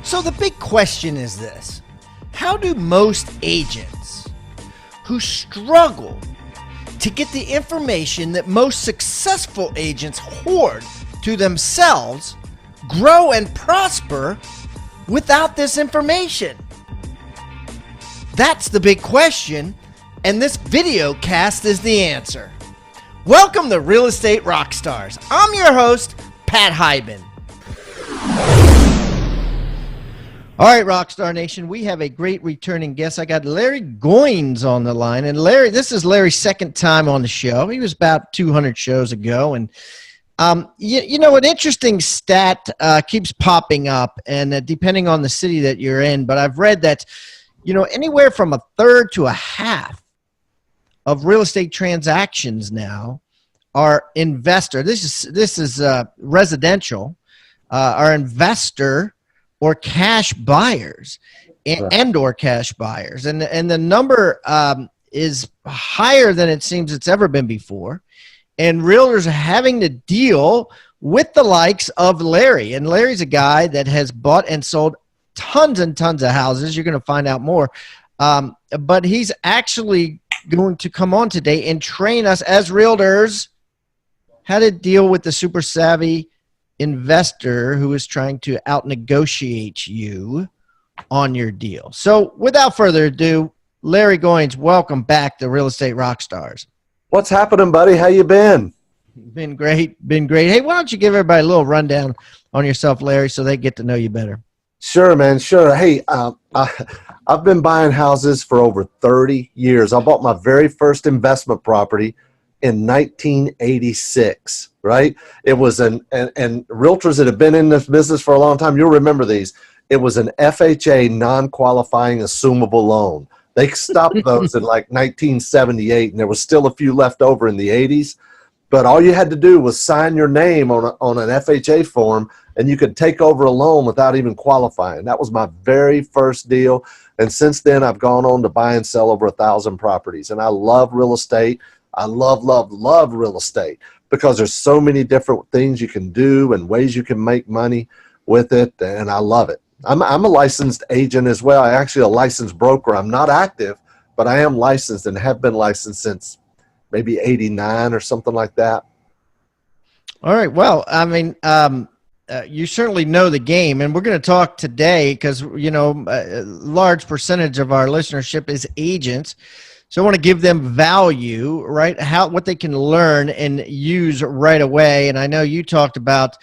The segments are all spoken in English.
So the big question is this: how do most agents who struggle to get the information that most successful agents hoard to themselves grow and prosper without this information? That's the big question, and this video cast is the answer. Welcome to Real Estate Rockstars. I'm your host, Pat Hyben. All right, Rockstar Nation, we have a great returning guest. I got Larry Goins on the line. And Larry, this is Larry's second time on the show. He was about 200 shows ago. And, you know, an interesting stat keeps popping up, and depending on the city that you're in. But I've read that, you know, anywhere from a third to a half of real estate transactions now are investor. This is residential, are investor or cash buyers and or cash buyers. And the number is higher than it seems it's ever been before. And realtors are having to deal with the likes of Larry. And Larry's a guy that has bought and sold tons and tons of houses. You're going to find out more. But he's actually going to come on today and train us as realtors how to deal with the super savvy investor who is trying to out-negotiate you on your deal. So without further ado, Larry Goins, welcome back to Real Estate Rockstars. What's happening, buddy? How you been? Been great. Hey, why don't you give everybody a little rundown on yourself, Larry, so they get to know you better? Sure, man. Sure. Hey, I've been buying houses for over 30 years. I bought my very first investment property in 1986, right? It was and realtors that have been in this business for a long time, you'll remember these. It was an FHA non-qualifying assumable loan. They stopped those in like 1978, and there was still a few left over in the 80s. But all you had to do was sign your name on an FHA form, and you could take over a loan without even qualifying. That was my very first deal. And since then, I've gone on to buy and sell over 1,000 properties. And I love real estate. I love real estate because there's so many different things you can do and ways you can make money with it, and I love it. I'm a licensed agent as well. I'm actually a licensed broker. I'm not active, but I am licensed and have been licensed since maybe 89 or something like that. All right. Well, I mean, you certainly know the game, and we're going to talk today because, you know, a large percentage of our listenership is agents. So I want to give them value, right? What they can learn and use right away. And I know you talked about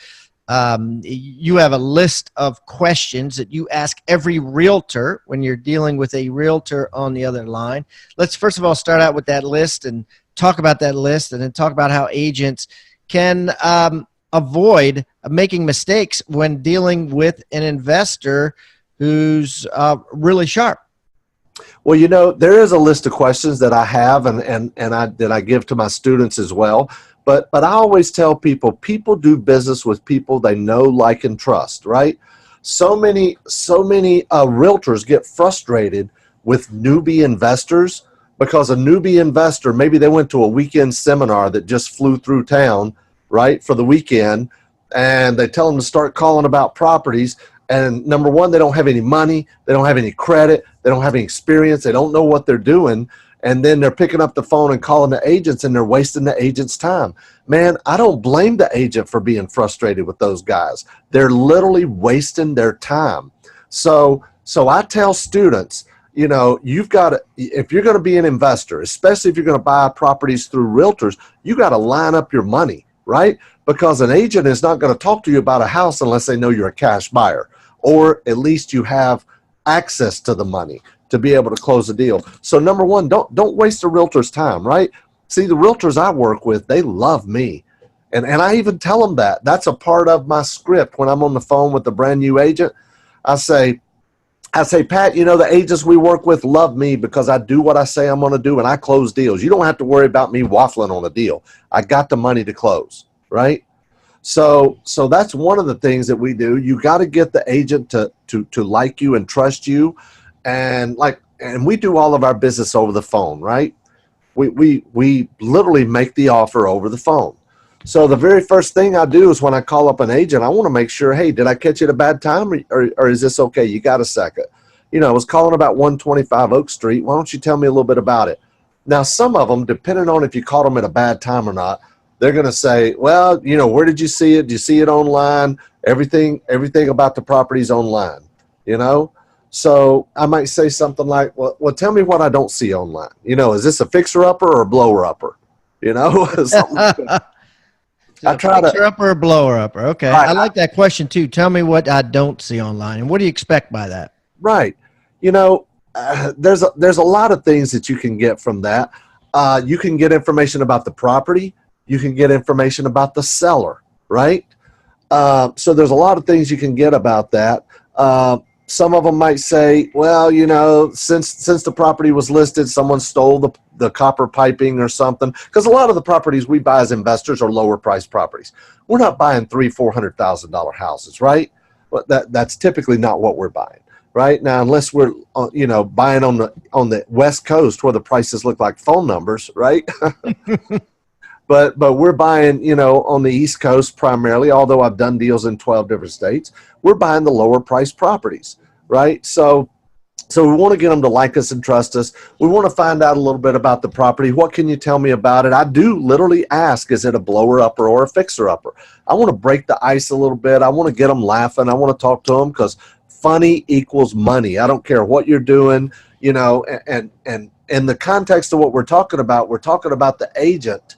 you have a list of questions that you ask every realtor when you're dealing with a realtor on the other line. Let's first of all start out with that list and talk about that list, and then talk about how agents can avoid making mistakes when dealing with an investor who's really sharp. Well, you know, there is a list of questions that I have that I give to my students as well. But I always tell people do business with people they know, like, and trust, right? So many realtors get frustrated with newbie investors because a newbie investor, maybe they went to a weekend seminar that just flew through town, right, for the weekend, and they tell them to start calling about properties. And number one, they don't have any money, they don't have any credit, they don't have any experience, they don't know what they're doing. And then they're picking up the phone and calling the agents, and they're wasting the agent's time. Man, I don't blame the agent for being frustrated with those guys. They're literally wasting their time. So I tell students, you know, you've got to, if you're going to be an investor, especially if you're going to buy properties through realtors, you got to line up your money, right? Because an agent is not going to talk to you about a house unless they know you're a cash buyer, or at least you have access to the money to be able to close the deal. So number one, don't waste a realtor's time, right? See, the realtors I work with, they love me. And I even tell them that. That's a part of my script. When I'm on the phone with a brand new agent, I say, Pat, you know, the agents we work with love me because I do what I say I'm going to do, and I close deals. You don't have to worry about me waffling on a deal. I got the money to close, right? So that's one of the things that we do. You got to get the agent to like you and trust you. And we do all of our business over the phone, right? We literally make the offer over the phone. So the very first thing I do is when I call up an agent, I want to make sure, hey, did I catch you at a bad time, or is this okay? You got a second? I was calling about 125 Oak Street. Why don't you tell me a little bit about it? Now, some of them, depending on if you caught them at a bad time or not, they're going to say, well, where did you see it? Did you see it online? Everything about the property's online, So I might say something like, well, tell me what I don't see online. Is this a fixer-upper or a blower-upper? Something like that. So fixer-upper or blower-upper? Okay. Right. I like that question, too. Tell me what I don't see online. And what do you expect by that? Right. There's a lot of things that you can get from that. You can get information about the property. You can get information about the seller, right? So there's a lot of things you can get about that. Some of them might say, well, since the property was listed, someone stole the copper piping or something. Because a lot of the properties we buy as investors are lower priced properties. We're not buying $300,000-$400,000 houses, right? But that's typically not what we're buying. Right now, unless we're, buying on the West Coast where the prices look like phone numbers, right? but we're buying, on the East Coast primarily. Although I've done deals in 12 different states, we're buying the lower priced properties, right? So we want to get them to like us and trust us. We want to find out a little bit about the property. What can you tell me about it? I do literally ask, is it a blower upper or a fixer upper? I want to break the ice a little bit. I want to get them laughing. I want to talk to them because funny equals money. I don't care what you're doing, and in the context of what we're talking about the agent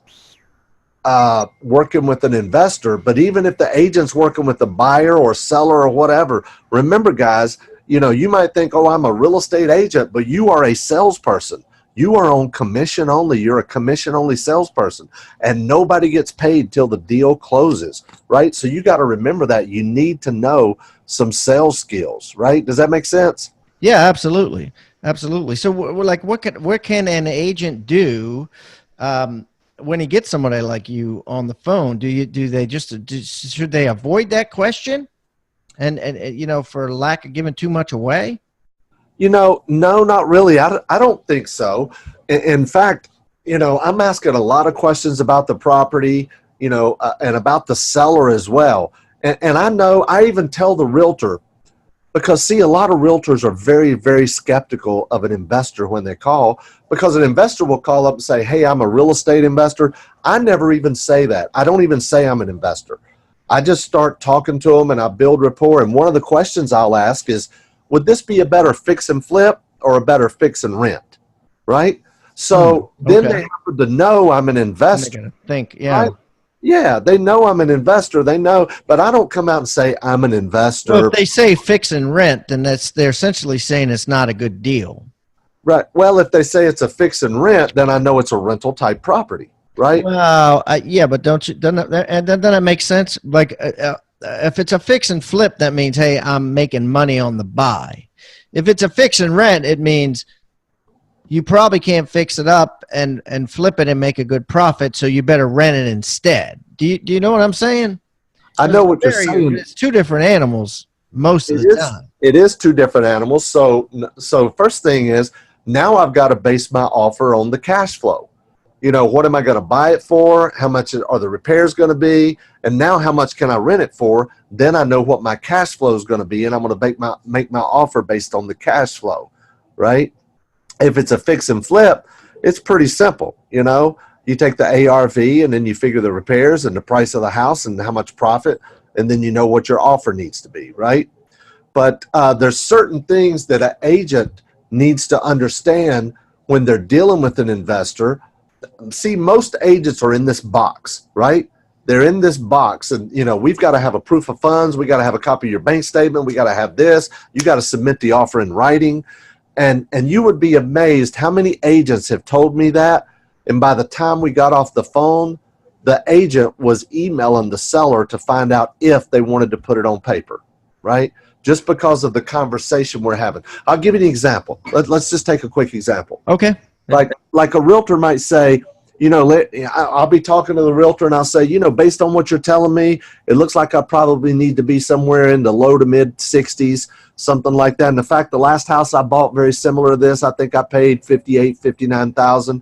working with an investor. But even if the agent's working with a buyer or seller or whatever, remember, guys, you might think, oh, I'm a real estate agent, but you are a salesperson. You are on commission only. You're a commission only salesperson, and nobody gets paid till the deal closes, right? So you got to remember that you need to know some sales skills, right? Does that make sense? Yeah, absolutely. Absolutely. So what can an agent do when he gets somebody like you on the phone? Should they avoid that question? And for lack of giving too much away? No, not really. I don't think so. In fact, I'm asking a lot of questions about the property, and about the seller as well. And I know I even tell the realtor, because see, a lot of realtors are very, very skeptical of an investor when they call, because an investor will call up and say, hey, I'm a real estate investor. I never even say that. I don't even say I'm an investor. I just start talking to them and I build rapport. And one of the questions I'll ask is, would this be a better fix and flip or a better fix and rent? Right? So then they happen to know I'm an investor. I'm think, yeah. Right? Yeah, they know I'm an investor. They know, but I don't come out and say I'm an investor. Well, if they say fix and rent, then they're essentially saying it's not a good deal. Right. Well, if they say it's a fix and rent, then I know it's a rental type property, right? Well, yeah, but doesn't it make sense? Like if it's a fix and flip, that means, hey, I'm making money on the buy. If it's a fix and rent, it means you probably can't fix it up and flip it and make a good profit, so you better rent it instead. Do you know what I'm saying? I know what you're saying. It's two different animals most of the time. It is two different animals. So first thing is, now I've got to base my offer on the cash flow. What am I going to buy it for? How much are the repairs going to be? And now how much can I rent it for? Then I know what my cash flow is going to be, and I'm going to make my offer based on the cash flow, right? If it's a fix and flip, it's pretty simple. You take the ARV and then you figure the repairs and the price of the house and how much profit, and then you know what your offer needs to be, right? But there's certain things that an agent needs to understand when they're dealing with an investor. See, most agents are in this box, right? They're in this box, and we've got to have a proof of funds. We got to have a copy of your bank statement. We got to have this. You got to submit the offer in writing. And you would be amazed how many agents have told me that. And by the time we got off the phone, the agent was emailing the seller to find out if they wanted to put it on paper, right? Just because of the conversation we're having. I'll give you an example. Let's just take a quick example. Okay. Like a realtor might say, I'll be talking to the realtor and I'll say, based on what you're telling me, it looks like I probably need to be somewhere in the low to mid 60s, something like that. And the fact, the last house I bought very similar to this, I think I paid $58,000, $59,000.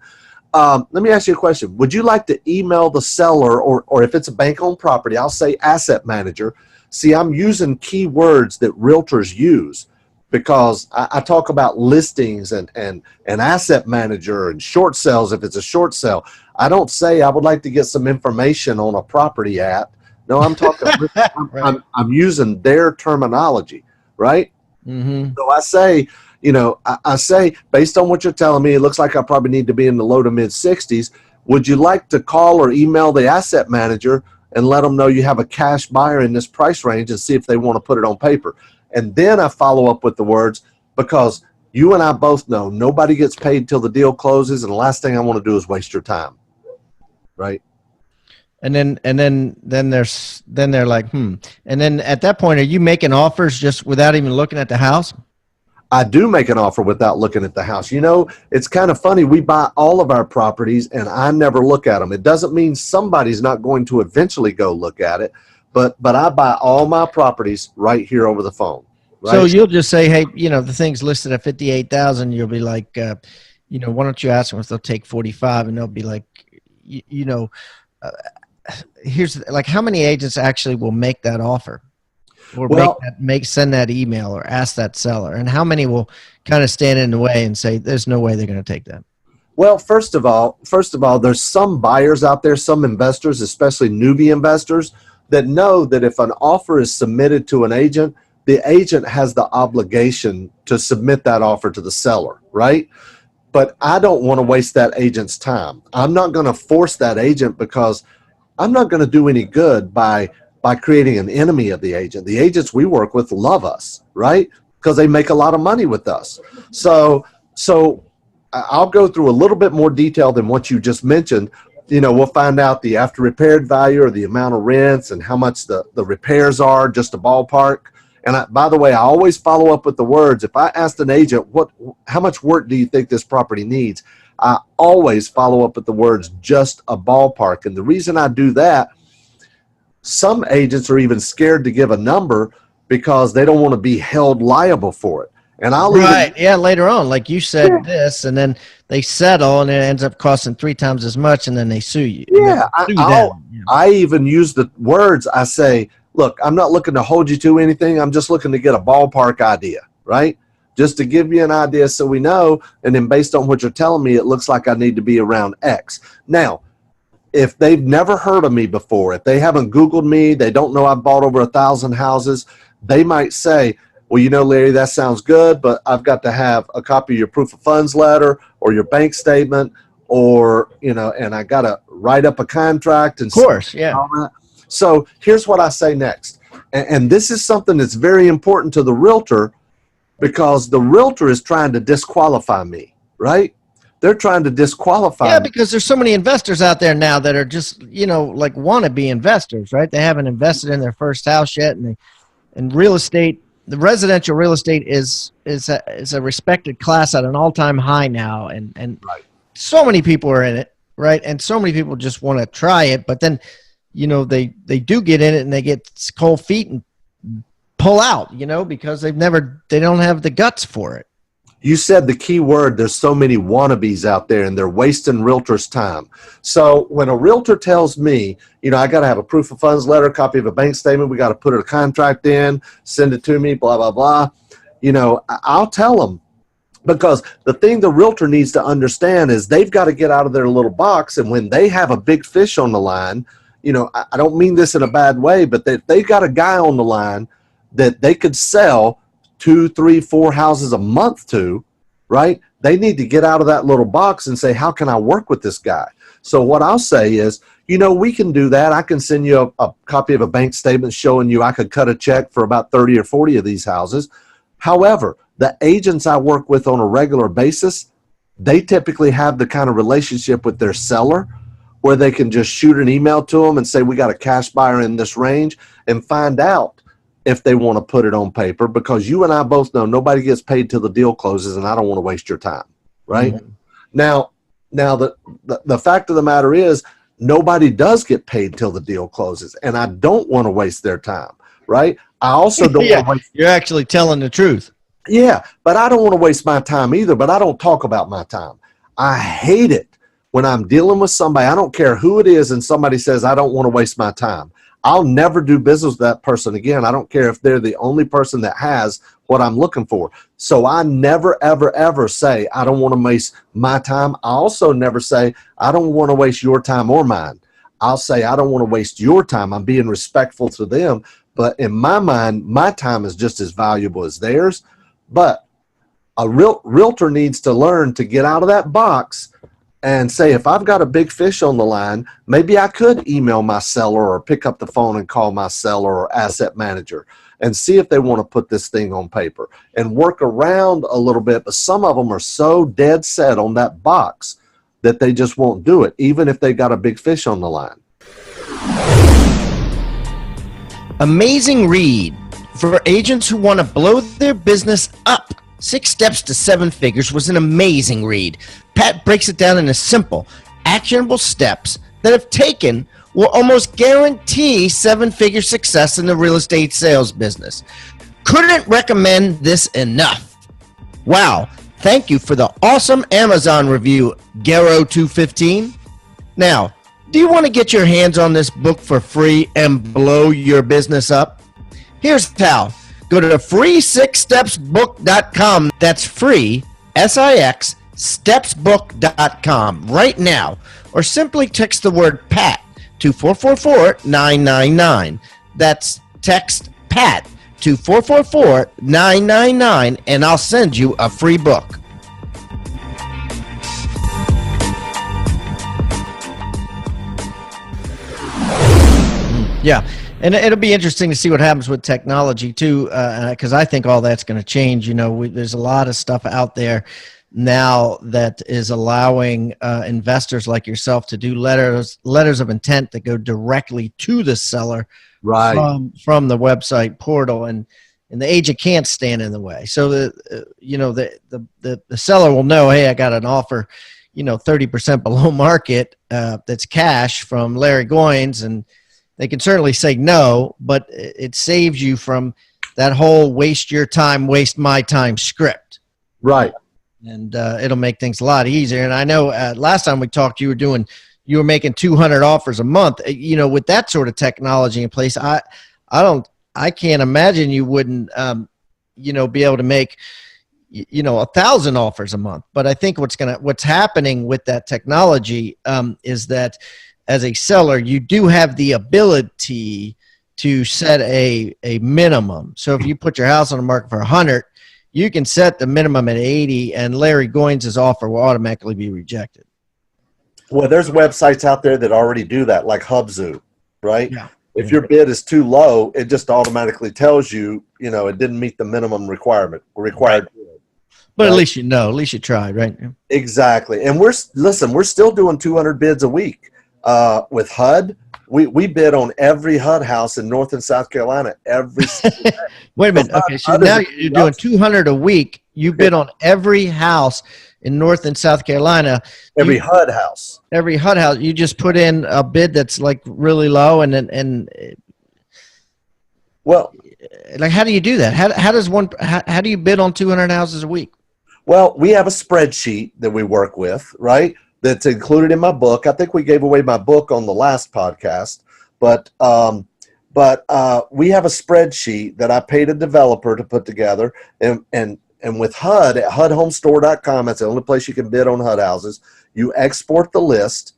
Let me ask you a question. Would you like to email the seller, or if it's a bank-owned property, I'll say asset manager. See, I'm using keywords that realtors use because I talk about listings and asset manager and short sales if it's a short sale. I don't say I would like to get some information on a property at. No, I'm talking, Right. I'm using their terminology, right? Mm-hmm. So I say, I say, based on what you're telling me, it looks like I probably need to be in the low to mid 60s. Would you like to call or email the asset manager and let them know you have a cash buyer in this price range and see if they want to put it on paper? And then I follow up with the words, because you and I both know nobody gets paid till the deal closes. And the last thing I want to do is waste your time. Right. And then they're like, And then at that point, are you making offers just without even looking at the house? I do make an offer without looking at the house. It's kind of funny. We buy all of our properties and I never look at them. It doesn't mean somebody's not going to eventually go look at it, but I buy all my properties right here over the phone. Right? So you'll just say, hey, the thing's listed at 58,000. You'll be like, why don't you ask them if they'll take 45? And they'll be like, here's like, how many agents actually will make that offer? Or send that email or ask that seller, and how many will kind of stand in the way and say there's no way they're going to take that? Well, first of all, there's some buyers out there, some investors, especially newbie investors, that know that if an offer is submitted to an agent, the agent has the obligation to submit that offer to the seller, right? But I don't want to waste that agent's time. I'm not going to force that agent, because I'm not going to do any good by creating an enemy of the agent. The agents we work with love us, right? Because they make a lot of money with us. So I'll go through a little bit more detail than what you just mentioned. We'll find out the after repaired value or the amount of rents and how much the repairs are, just a ballpark. And by the way, I always follow up with the words. If I asked an agent, how much work do you think this property needs? I always follow up with the words, just a ballpark. And the reason I do that, some agents are even scared to give a number because they don't want to be held liable for it. And later on, like you said, this, and then they settle and it ends up costing 3 times as much, and then they sue you. Yeah, I even use the words. I say, look, I'm not looking to hold you to anything. I'm just looking to get a ballpark idea, right? Just to give you an idea so we know. And then based on what you're telling me, it looks like I need to be around X. Now, if they've never heard of me before, if they haven't Googled me, they don't know I've bought over 1,000 houses, they might say, well, Larry, that sounds good, but I've got to have a copy of your proof of funds letter or your bank statement, or, and I got to write up a contract. And of course, yeah. All that. So here's what I say next. And this is something that's very important to the realtor, because the realtor is trying to disqualify me, right? They're trying to disqualify me. Yeah, because there's so many investors out there now that are just, like wannabe investors, right? They haven't invested in their first house yet, and real estate, the residential real estate is a respected class at an all-time high now, and right. So many people are in it, right? And so many people just want to try it, but then they do get in it and they get cold feet and pull out, because they don't have the guts for it. You said the key word. There's so many wannabes out there, and they're wasting realtors' time. So when a realtor tells me, I got to have a proof of funds letter, copy of a bank statement, we got to put a contract in, send it to me, blah, blah, blah, I'll tell them, because the thing the realtor needs to understand is they've got to get out of their little box. And when they have a big fish on the line, I don't mean this in a bad way, but they've got a guy on the line that they could sell 2, 3, 4 houses a month to, right? They need to get out of that little box and say, how can I work with this guy? So what I'll say is, we can do that. I can send you a copy of a bank statement showing you I could cut a check for about 30 or 40 of these houses. However, the agents I work with on a regular basis, they typically have the kind of relationship with their seller where they can just shoot an email to them and say, we got a cash buyer in this range, and find out if they want to put it on paper, because you and I both know nobody gets paid till the deal closes, and I don't want to waste your time, right? Mm-hmm. Now the fact of the matter is, nobody does get paid till the deal closes, and I don't want to waste their time, right? I also don't want to waste. You're actually telling the truth. Yeah, but I don't want to waste my time either, but I don't talk about my time. I hate it when I'm dealing with somebody, I don't care who it is, and somebody says, I don't want to waste my time, I'll never do business with that person again. I don't care if they're the only person that has what I'm looking for. So I never, ever, ever say, I don't want to waste my time. I also never say, I don't want to waste your time or mine. I'll say, I don't want to waste your time. I'm being respectful to them. But in my mind, my time is just as valuable as theirs. But a realtor needs to learn to get out of that box and say, if I've got a big fish on the line, maybe I could email my seller or pick up the phone and call my seller or asset manager and see if they want to put this thing on paper and work around a little bit. But some of them are so dead set on that box that they just won't do it, even if they got a big fish on the line. Amazing read for agents who want to blow their business up. 6 Steps to 7 Figures was an amazing read. Pat breaks it down into simple, actionable steps that, if taken, will almost guarantee 7-figure success in the real estate sales business. Couldn't recommend this enough. Wow. Thank you for the awesome Amazon review, Garo215. Now, do you want to get your hands on this book for free and blow your business up? Here's how. Go to free6stepsbook.com. That's free, S-I-X, stepsbook.com right now, or simply text the word PAT to 444-999. That's text PAT to 444-999, and I'll send you a free book. Yeah. And it'll be interesting to see what happens with technology too, because I think all that's going to change. You know, there's a lot of stuff out there now that is allowing investors like yourself to do letters of intent that go directly to the seller, right, from the website portal, and the agent can't stand in the way. So the seller will know, hey, I got an offer, 30% below market that's cash from Larry Goins, and they can certainly say no, but it saves you from that whole waste your time, waste my time script. Right. And it'll make things a lot easier. And I know last time we talked, you were making 200 offers a month. With that sort of technology in place, I can't imagine you wouldn't, be able to make, 1,000 offers a month. But I think what's happening with that technology is that, as a seller, you do have the ability to set a minimum. So if you put your house on the market for 100, you can set the minimum at 80, and Larry Goins' offer will automatically be rejected. Well, there's websites out there that already do that, like Hubzu, right? Yeah. If your bid is too low, it just automatically tells you, it didn't meet the minimum required. But right? At least you tried, right? Exactly. And we're still doing 200 bids a week. With HUD, we bid on every HUD house in North and South Carolina every single day. Wait a minute. Okay, so now you're doing 200 a week. You bid on every house in North and South Carolina. Every HUD house. Every HUD house. You just put in a bid that's like really low, well, like, how do you do that? How do you bid on 200 houses a week? Well, we have a spreadsheet that we work with, right? That's included in my book. I think we gave away my book on the last podcast, but we have a spreadsheet that I paid a developer to put together, and with HUD at HUDHomestore.com, that's the only place you can bid on HUD houses. You export the list,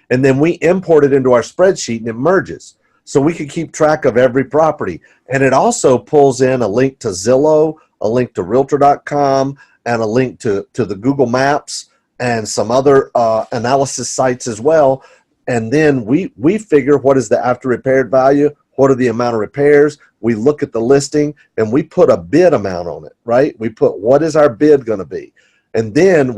and then we import it into our spreadsheet, and it merges, so we can keep track of every property. And it also pulls in a link to Zillow, a link to Realtor.com, and a link to the Google Maps, and some other analysis sites as well. And then we figure what is the after repaired value, what are the amount of repairs. We look at the listing, and we put a bid amount on it, right? We put, what is our bid going to be? And then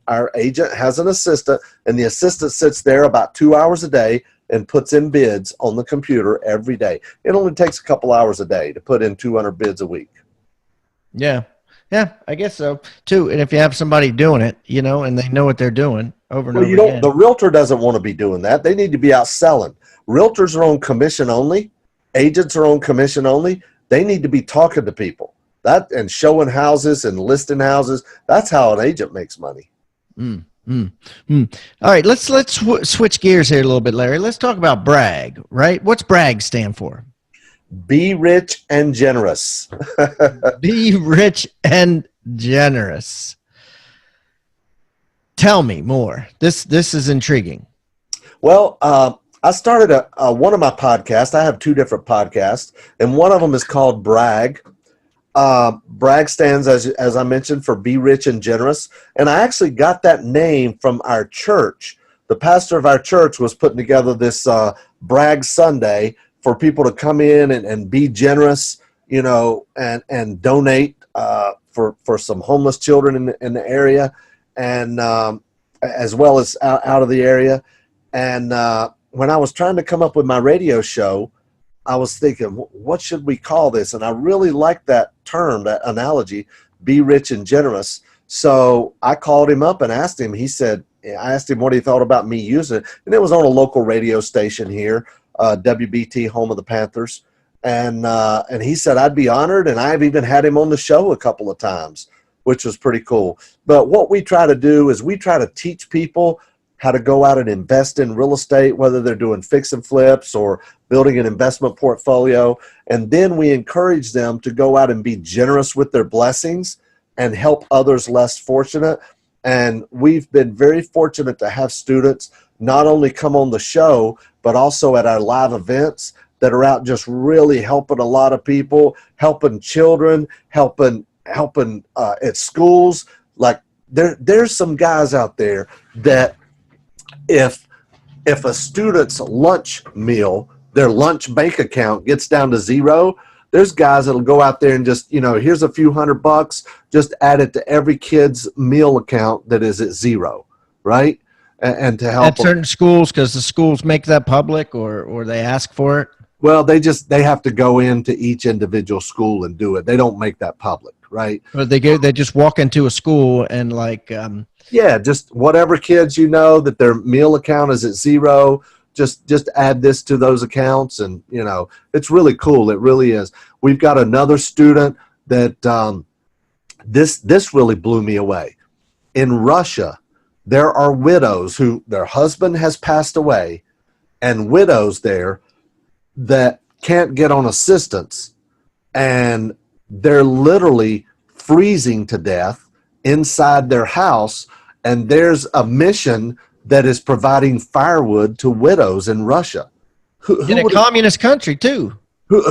our agent has an assistant, and the assistant sits there about 2 hours a day and puts in bids on the computer every day. It only takes a couple hours a day to put in 200 bids a week. Yeah. Yeah, I guess so too. And if you have somebody doing it, and they know what they're doing over and over again. The realtor doesn't want to be doing that. They need to be out selling. Realtors are on commission only. Agents are on commission only. They need to be talking to people and showing houses and listing houses. That's how an agent makes money. Mm, mm. All right, let's switch gears here a little bit, Larry. Let's talk about brag, right? What's brag stand for? Be rich and generous. Be rich and generous. Tell me more. This is intriguing. Well, I started one of my podcasts. I have two different podcasts, and one of them is called Brag. Brag stands, as I mentioned, for Be Rich and Generous. And I actually got that name from our church. The pastor of our church was putting together this Brag Sunday for people to come in and be generous, and donate for some homeless children in the area, and as well as out of the area. And when I was trying to come up with my radio show, I was thinking, what should we call this? And I really liked that term, that analogy, be rich and generous. So I called him up and asked him. I asked him what he thought about me using it. And it was on a local radio station here, WBT, home of the Panthers. And he said, I'd be honored. And I've even had him on the show a couple of times, which was pretty cool. But what we try to do is we try to teach people how to go out and invest in real estate, whether they're doing fix and flips or building an investment portfolio. And then we encourage them to go out and be generous with their blessings and help others less fortunate. And we've been very fortunate to have students not only come on the show, but also at our live events that are out just really helping a lot of people, helping children, helping at schools. Like there's some guys out there that if a student's lunch meal, their lunch bank account gets down to zero, there's guys that'll go out there and just, here's a few $100, just add it to every kid's meal account that is at zero, right? And to help at certain schools, because the schools make that public or they ask for it. Well, they have to go into each individual school and do it. They don't make that public, right? Or they just walk into a school and yeah, just whatever kids that their meal account is at zero, just add this to those accounts, and it's really cool. It really is. We've got another student that this really blew me away. In Russia, there are widows who their husband has passed away, and widows there that can't get on assistance, and they're literally freezing to death inside their house. And there's a mission that is providing firewood to widows in Russia. In a communist country, too.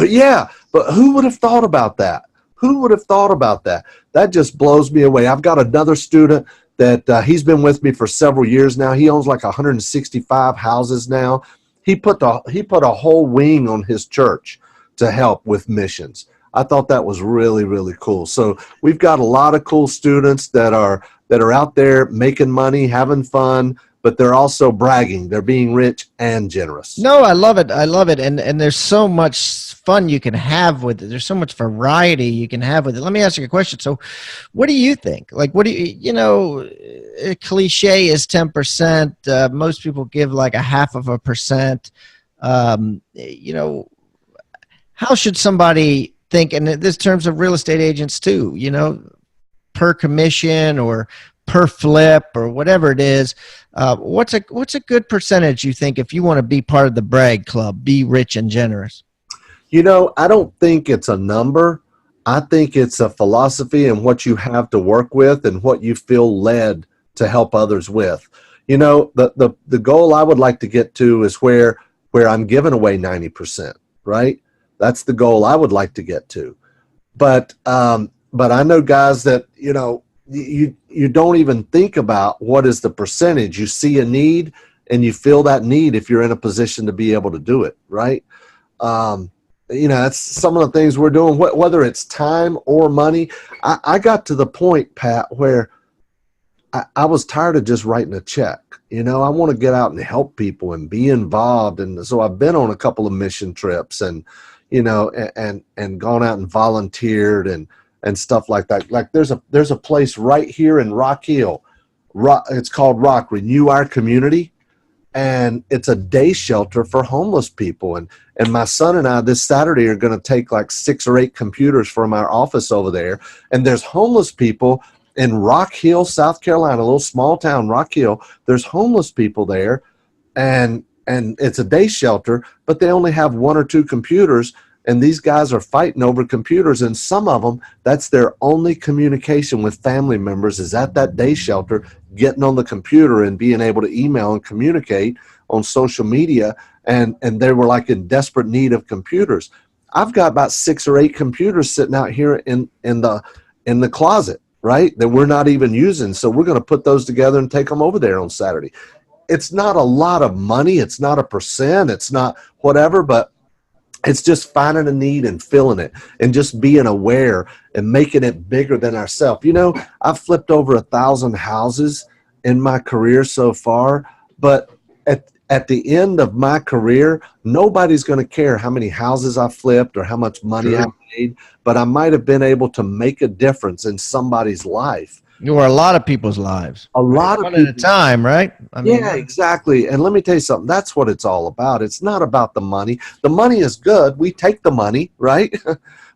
Yeah, but who would have thought about that? Who would have thought about that? That just blows me away. I've got another student that he's been with me for several years now. He owns like 165 houses now. He put a whole wing on his church to help with missions. I thought that was really, really cool. So we've got a lot of cool students that are out there making money, having fun, but they're also bragging. They're being rich and generous. No, I love it. I love it. And there's so much fun you can have with it. There's so much variety you can have with it. Let me ask you a question. So what do you think? Like, what do a cliche is 10%. Most people give like 0.5%. How should somebody think, and this terms of real estate agents too, per commission or per flip or whatever it is, what's a good percentage you think if you want to be part of the brag club, be rich and generous? I don't think it's a number. I think it's a philosophy and what you have to work with and what you feel led to help others with. The goal I would like to get to is where I'm giving away 90%, right? That's the goal I would like to get to. But I know guys that, you don't even think about what is the percentage. You see a need and you feel that need if you're in a position to be able to do it, right? That's some of the things we're doing, whether it's time or money. I got to the point, Pat, where I was tired of just writing a check. I want to get out and help people and be involved. And so I've been on a couple of mission trips and gone out and volunteered and stuff like that. Like there's a place right here in Rock Hill. It's called Renew Our Community. And it's a day shelter for homeless people. And my son and I this Saturday are going to take like 6 or 8 computers from our office over there. And there's homeless people in Rock Hill, South Carolina, a little small town, Rock Hill, there's homeless people there, and it's a day shelter, but they only have 1 or 2 computers, and these guys are fighting over computers, and some of them, that's their only communication with family members is at that day shelter, getting on the computer and being able to email and communicate on social media, and they were like in desperate need of computers. I've got about 6 or 8 computers sitting out here in the closet, right, that we're not even using. So we're going to put those together and take them over there on Saturday. It's not a lot of money. It's not a percent. It's not whatever, but it's just finding a need and filling it and just being aware and making it bigger than ourselves. You know, I've flipped over 1,000 houses in my career so far, but at the end of my career, nobody's going to care how many houses I flipped or how much money I made, but I might have been able to make a difference in somebody's life. Or a lot of people's lives. A lot of one people. at a time, right? I mean, yeah, exactly. And let me tell you something. That's what it's all about. It's not about the money. The money is good. We take the money, right?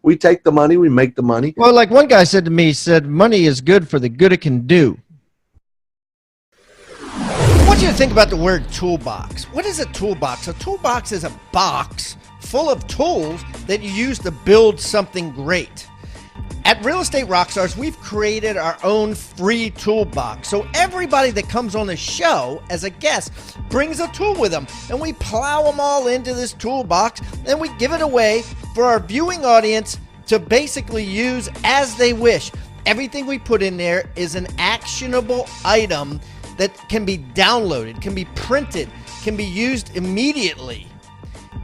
We take the money. We make the money. Well, like one guy said to me, he said, money is good for the good it can do. I want you to think about the word toolbox. What is a toolbox? A toolbox is a box full of tools that you use to build something great. At Real Estate Rockstars, we've created our own free toolbox. So everybody that comes on the show as a guest brings a tool with them, and we plow them all into this toolbox, and we give it away for our viewing audience to basically use as they wish. Everything we put in there is an actionable item that can be downloaded, can be printed, can be used immediately.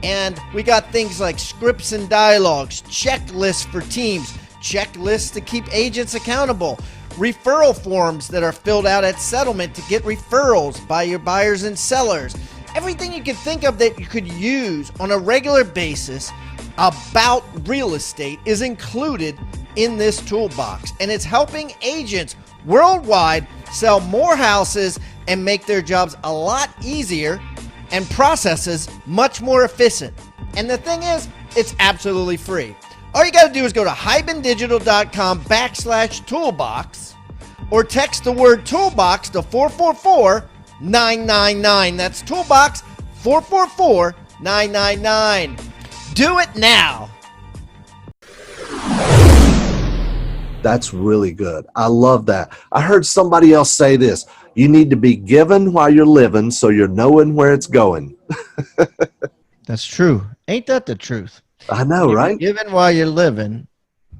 And we got things like scripts and dialogues, checklists for teams, checklists to keep agents accountable, referral forms that are filled out at settlement to get referrals by your buyers and sellers. Everything you can think of that you could use on a regular basis about real estate is included in this toolbox, and it's helping agents worldwide sell more houses and make their jobs a lot easier and processes much more efficient. And the thing is, it's absolutely free. All you got to do is go to hibandigital.com/toolbox or text the word toolbox to 444-999. That's toolbox 444-999. Do it now. That's really good. I love that. I heard somebody else say this. You need to be given while you're living so you're knowing where it's going. That's true. Ain't that the truth? I know, right? Given while you're living.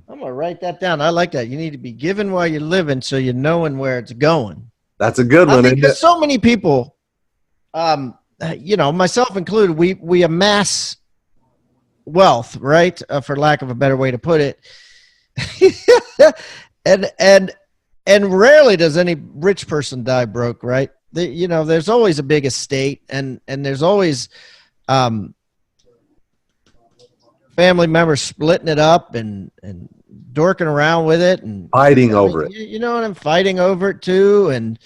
I'm going to write that down. I like that. You need to be given while you're living so you're knowing where it's going. That's a good one. Because so many people, you know, myself included, we amass wealth, right? For lack of a better way to put it. and rarely does any rich person die broke, right? You know, there's always a big estate, and there's always family members splitting it up and dorking around with it and fighting over it. You know, and I'm fighting over it too. And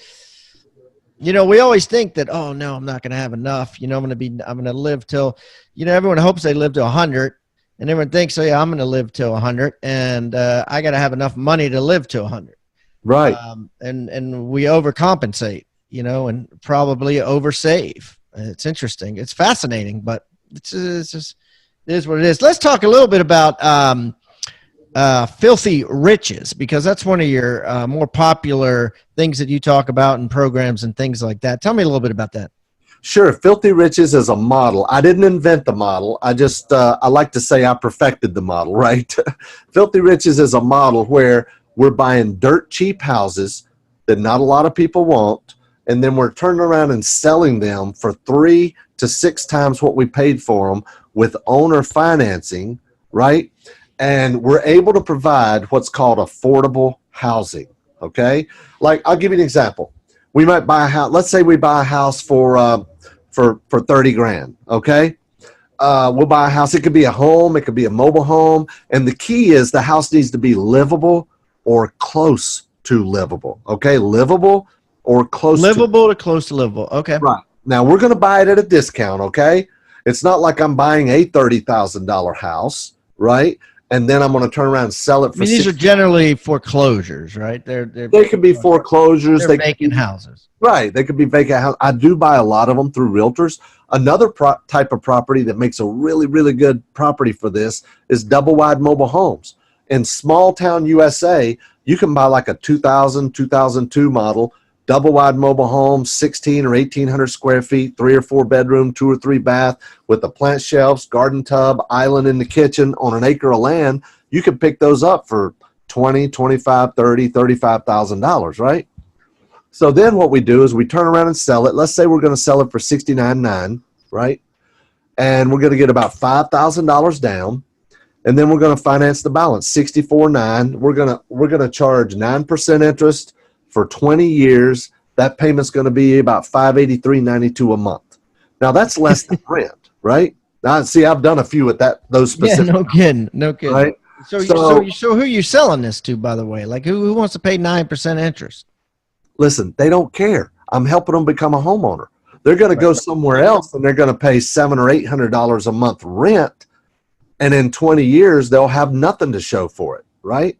you know, we always think that, oh no, I'm not going to have enough. You know, I'm going to live till, you know, everyone hopes they live to 100. And everyone thinks, oh yeah, I'm going to live till 100, and I got to have enough money to live to 100. Right. And we overcompensate, you know, and probably oversave. It's interesting. It's fascinating, but it's just, it is what it is. Let's talk a little bit about filthy riches, because that's one of your more popular things that you talk about in programs and things like that. Tell me a little bit about that. Sure. Filthy Riches is a model. I didn't invent the model. I just, I like to say I perfected the model, right? Filthy Riches is a model where we're buying dirt cheap houses that not a lot of people want, and then we're turning around and selling them for 3 to 6 times what we paid for them with owner financing, right? And we're able to provide what's called affordable housing, okay? Like, I'll give you an example. We might buy a house. Let's say we buy a house for 30 grand. Okay. We'll buy a house. It could be a home. It could be a mobile home. And the key is the house needs to be livable or close to livable. Okay. Livable or close livable to close to livable. Okay. Right. Now we're going to buy it at a discount. Okay. It's not like I'm buying a $30,000 house. Right. and then I'm going to turn around and sell it I for mean, these are generally foreclosures, right? They could be foreclosures. They're They vacant houses. Right. They could be vacant house. I do buy a lot of them through realtors. Another type of property that makes a really, really good property for this is double wide mobile homes. In small town USA, you can buy like a 2000, 2002 model, double wide mobile home, 16 or 1800 square feet, 3 or 4 bedroom, 2 or 3 bath with the plant shelves, garden tub, island in the kitchen on an acre of land. You can pick those up for 20, 25, 30, $35,000, right? So then what we do is we turn around and sell it. Let's say we're going to sell it for $69,900, right? And we're going to get about $5,000 down, and then we're going to finance the balance, $64,900. We're going to charge 9% interest for 20 years. That payment's going to be about $583.92 a month. Now that's less than rent, right? Now see, I've done a few at those specific. Yeah, no kidding, no kidding. Right? So who are you selling this to, by the way? Like who wants to pay 9% interest? Listen, they don't care. I'm helping them become a homeowner. They're going to go somewhere else and they're going to pay $700 or $800 a month rent. And in 20 years, they'll have nothing to show for it. Right.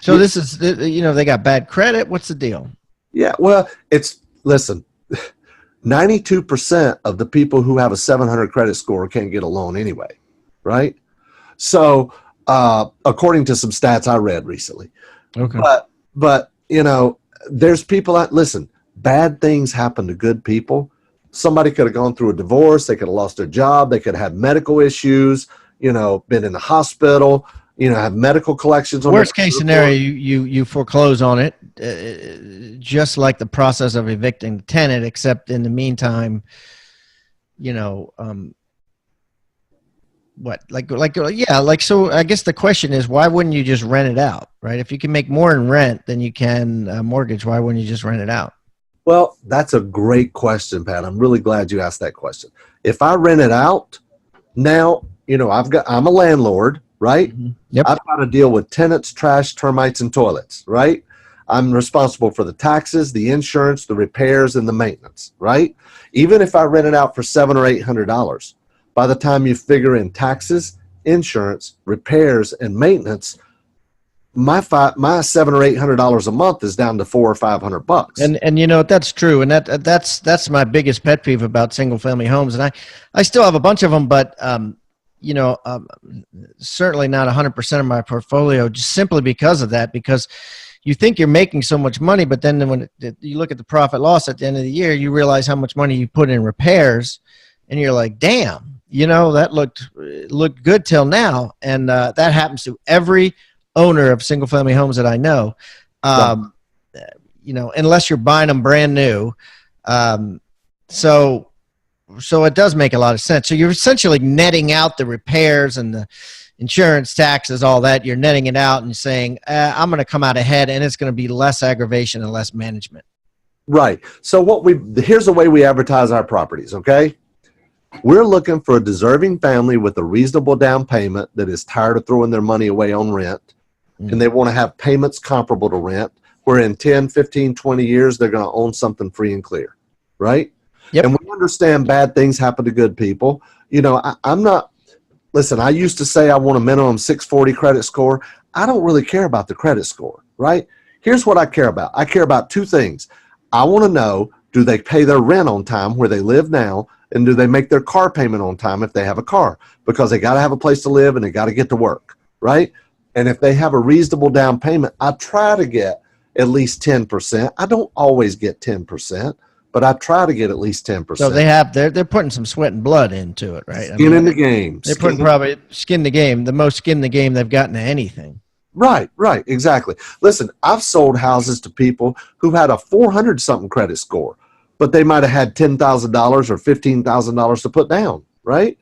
So this is, they got bad credit. What's the deal? Yeah. Well, listen, 92% of the people who have a 700 credit score can't get a loan anyway. Right. So, according to some stats I read recently, okay. But there's people that listen, bad things happen to good people. Somebody could have gone through a divorce. They could have lost their job. They could have had medical issues, been in the hospital, have medical collections. Worst case scenario, you foreclose on it, just like the process of evicting the tenant, except in the meantime, so I guess the question is, why wouldn't you just rent it out, right? If you can make more in rent than you can mortgage, why wouldn't you just rent it out? Well, that's a great question, Pat. I'm really glad you asked that question. If I rent it out now, I'm a landlord, right? Mm-hmm. Yep. I've got to deal with tenants, trash, termites, and toilets, right? I'm responsible for the taxes, the insurance, the repairs, and the maintenance, right? Even if I rent it out for $700 or $800, by the time you figure in taxes, insurance, repairs, and maintenance, my $700 or $800 a month is down to $400 or $500. And that's true, and that's my biggest pet peeve about single family homes. And I still have a bunch of them, but certainly not 100% of my portfolio, just simply because of that. Because you think you're making so much money, but then when you look at the profit loss at the end of the year, you realize how much money you put in repairs, and you're like, damn. That looked good till now. And that happens to every owner of single family homes that I know, unless you're buying them brand new. So it does make a lot of sense. So you're essentially netting out the repairs and the insurance, taxes, all that. You're netting it out and saying, I'm going to come out ahead, and it's going to be less aggravation and less management. Right. So here's the way we advertise our properties. Okay. We're looking for a deserving family with a reasonable down payment that is tired of throwing their money away on rent, and they want to have payments comparable to rent, where in 10, 15, 20 years, they're going to own something free and clear, right? Yep. And we understand bad things happen to good people. Listen, I used to say I want a minimum 640 credit score. I don't really care about the credit score, right? Here's what I care about. I care about two things. I want to know, do they pay their rent on time where they live now? And do they make their car payment on time if they have a car? Because they got to have a place to live and they got to get to work, right? And if they have a reasonable down payment, I try to get at least 10%. I don't always get 10%, but I try to get at least 10%. So they're putting some sweat and blood into it, right? Skin in the game. They're putting probably skin in the game, the most skin in the game they've gotten to anything. Right, exactly. Listen, I've sold houses to people who had a 400-something credit score, but they might have had $10,000 or $15,000 to put down, right?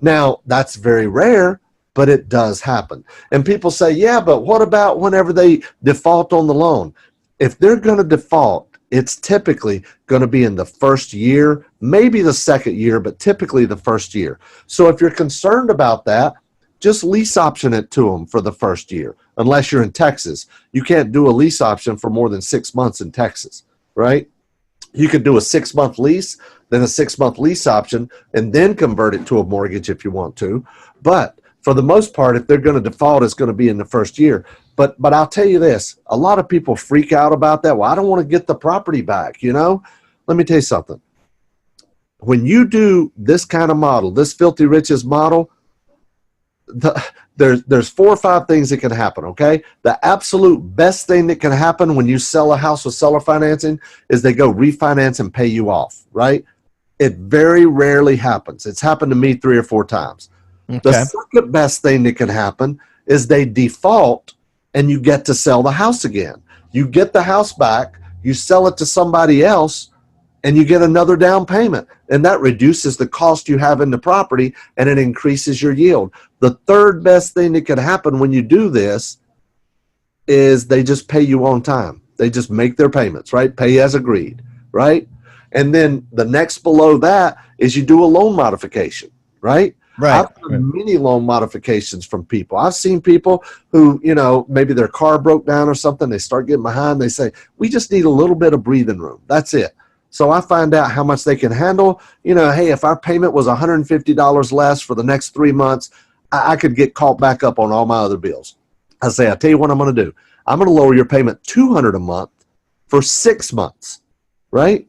Now, that's very rare, but it does happen. And people say, yeah, but what about whenever they default on the loan? If they're going to default, it's typically going to be in the first year, maybe the second year, but typically the first year. So if you're concerned about that, just lease option it to them for the first year. Unless you're in Texas, you can't do a lease option for more than 6 months in Texas, right? You could do a 6-month lease, then a 6-month lease option, and then convert it to a mortgage if you want to. But for the most part, if they're going to default, it's going to be in the first year. But I'll tell you this, a lot of people freak out about that. Well, I don't want to get the property back, you know? Let me tell you something. When you do this kind of model, this filthy riches model, there's 4 or 5 things that can happen, okay? The absolute best thing that can happen when you sell a house with seller financing is they go refinance and pay you off, right? It very rarely happens. It's happened to me 3 or 4 times. Okay. The second best thing that can happen is they default and you get to sell the house again. You get the house back, you sell it to somebody else, and you get another down payment. And that reduces the cost you have in the property and it increases your yield. The third best thing that could happen when you do this is they just pay you on time. They just make their payments, right? Pay as agreed, right? And then the next below that is you do a loan modification, right? Right. I've done many loan modifications from people. I've seen people who, you know, maybe their car broke down or something. They start getting behind. They say, we just need a little bit of breathing room. That's it. So I find out how much they can handle. You know, hey, if our payment was $150 less for the next 3 months, I could get caught back up on all my other bills. I say, I'll tell you what I'm going to do. I'm going to lower your payment $200 a month for 6 months, right?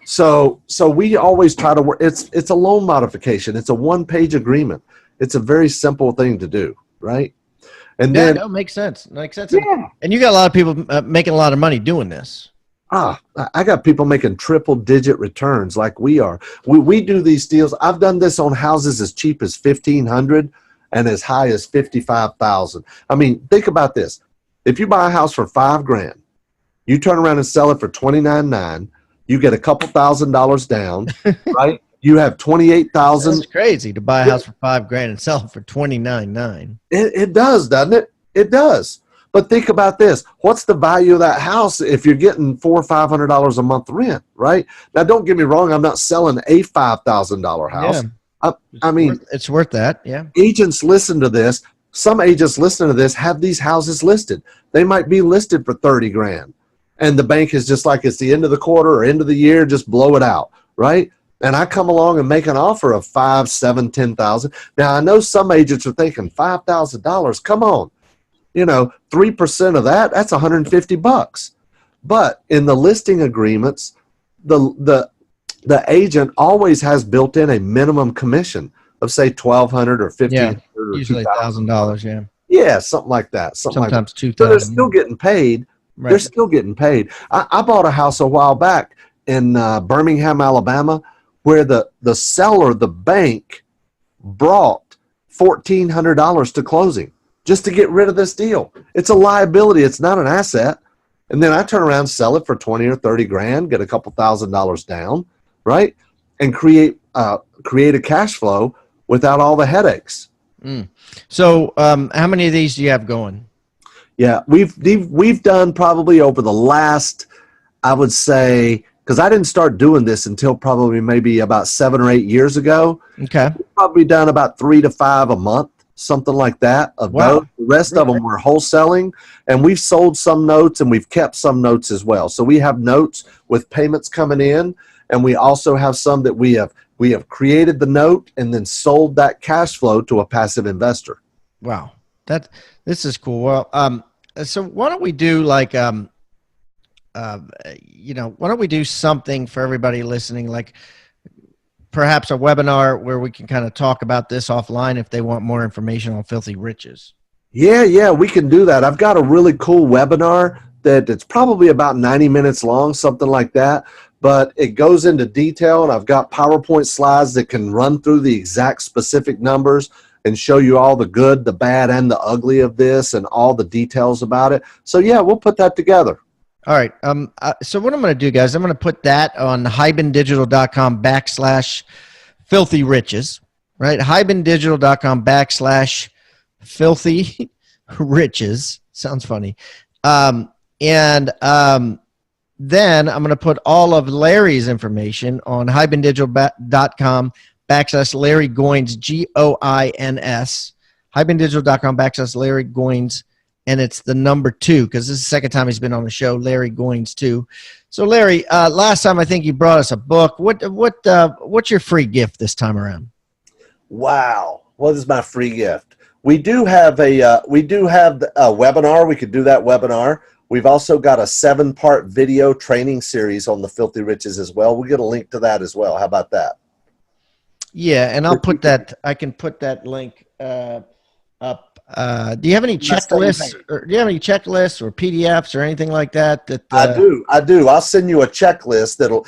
So we always try to work. It's a loan modification. It's a 1-page agreement. It's a very simple thing to do, right? And then no, makes sense. Makes sense. Yeah. And you got a lot of people making a lot of money doing this. I got people making triple-digit returns like we are. We do these deals. I've done this on houses as cheap as $1,500 and as high as $55,000. I mean, think about this. If you buy a house for $5,000, you turn around and sell it for $29,900. You get a couple $1,000s down, right? You have $28,000. It's crazy to buy a house for $5,000 and sell it for $29,900. It does, doesn't it? It does. But think about this. What's the value of that house if you're getting $400 or $500 a month rent, right? Now, don't get me wrong. I'm not selling a $5,000 house. Yeah. I mean, it's worth that. Yeah. Agents listen to this. Some agents listen to this have these houses listed. They might be listed for $30,000. And the bank is just like, it's the end of the quarter or end of the year, just blow it out, right? And I come along and make an offer of $5,000, $7,000, $10,000. Now, I know some agents are thinking $5,000. Come on. You know, 3% of that's $150. But in the listing agreements, the agent always has built in a minimum commission of say $1,200 or $1,500 or usually $1,000. Yeah. Yeah, something like that. Sometimes $2,000. So they're still getting paid. Right. They're still getting paid. I bought a house a while back in Birmingham, Alabama, where the seller, the bank, brought $1,400 to closing just to get rid of this deal. It's a liability. It's not an asset. And then I turn around, sell it for 20 or 30 grand, get a couple $1,000s down, right? And create a cash flow without all the headaches. So how many of these do you have going? Yeah, we've done probably over the last, I would say, because I didn't start doing this until probably maybe about 7 or 8 years ago. Okay. We've probably done about 3 to 5 a month, something like that. Of those. The rest of them were wholesaling, and we've sold some notes and we've kept some notes as well. So we have notes with payments coming in, and we also have some that we have created the note and then sold that cash flow to a passive investor. Wow. This is cool. Well, so why don't we do like, why don't we do something for everybody listening, like perhaps a webinar where we can kind of talk about this offline if they want more information on filthy riches. Yeah, we can do that. I've got a really cool webinar it's probably about 90 minutes long, something like that. But it goes into detail, and I've got PowerPoint slides that can run through the exact specific numbers and show you all the good, the bad, and the ugly of this and all the details about it. So, yeah, we'll put that together. All right. So what I'm going to do, guys, I'm going to put that on hibandigital.com/filthy riches, right? hibandigital.com/filthy riches. Sounds funny. Then I'm going to put all of Larry's information on hibandigital.com/Larry Goins, Goins, hibandigital.com/Larry Goins, and it's the number 2 because this is the second time he's been on the show, Larry Goins 2. So Larry, last time I think you brought us a book. What's your free gift this time around? Wow. What is my free gift? We do have a webinar. We could do that webinar. We've also got a 7-part video training series on the Filthy Riches as well. We'll get a link to that as well. How about that? Yeah, and I'll put that. I can put that link up. Do you have any checklists? Or do you have any checklists or PDFs or anything like that? I do. I'll send you a checklist that'll.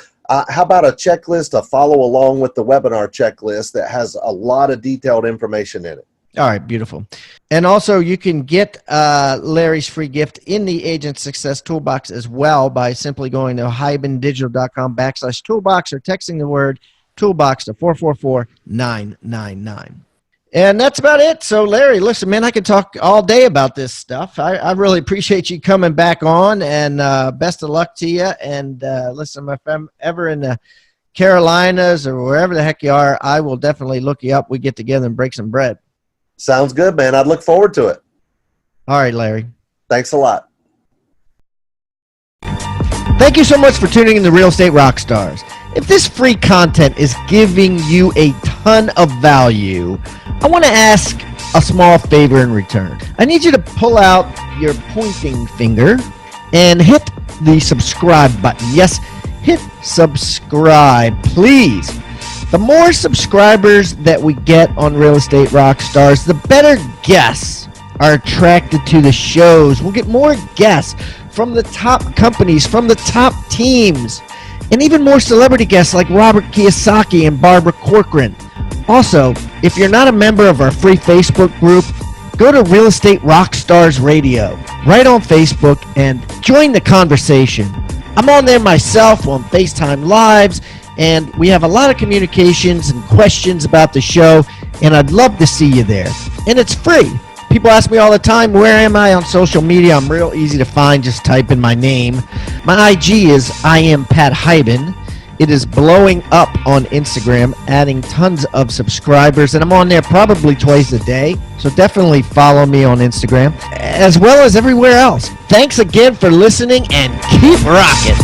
How about a checklist to follow along with the webinar checklist that has a lot of detailed information in it? All right, beautiful. And also, you can get Larry's free gift in the Agent Success Toolbox as well by simply going to hybendigital.com/toolbox or texting the word toolbox to 444-999. And that's about it. So, Larry, listen, man, I could talk all day about this stuff. I really appreciate you coming back on, and best of luck to you. And listen, if I'm ever in the Carolinas or wherever the heck you are, I will definitely look you up. We get together and break some bread. Sounds good, man. I'd look forward to it. All right, Larry. Thanks a lot. Thank you so much for tuning in to Real Estate Rockstars. If this free content is giving you a ton of value, I want to ask a small favor in return. I need you to pull out your pointing finger and hit the subscribe button. Yes, hit subscribe, please. The more subscribers that we get on Real Estate Rockstars, the better guests are attracted to the shows. We'll get more guests from the top companies, from the top teams, and even more celebrity guests like Robert Kiyosaki and Barbara Corcoran. Also, if you're not a member of our free Facebook group, go to Real Estate Rockstars Radio right on Facebook and join the conversation. I'm on there myself on FaceTime Lives, and we have a lot of communications and questions about the show, and I'd love to see you there. And it's free. People ask me all the time, where am I on social media? I'm real easy to find. Just type in my name. My IG is I am Pat Hyben. It is blowing up on Instagram, adding tons of subscribers, and I'm on there probably twice a day. So definitely follow me on Instagram, as well as everywhere else. Thanks again for listening, and keep rocking.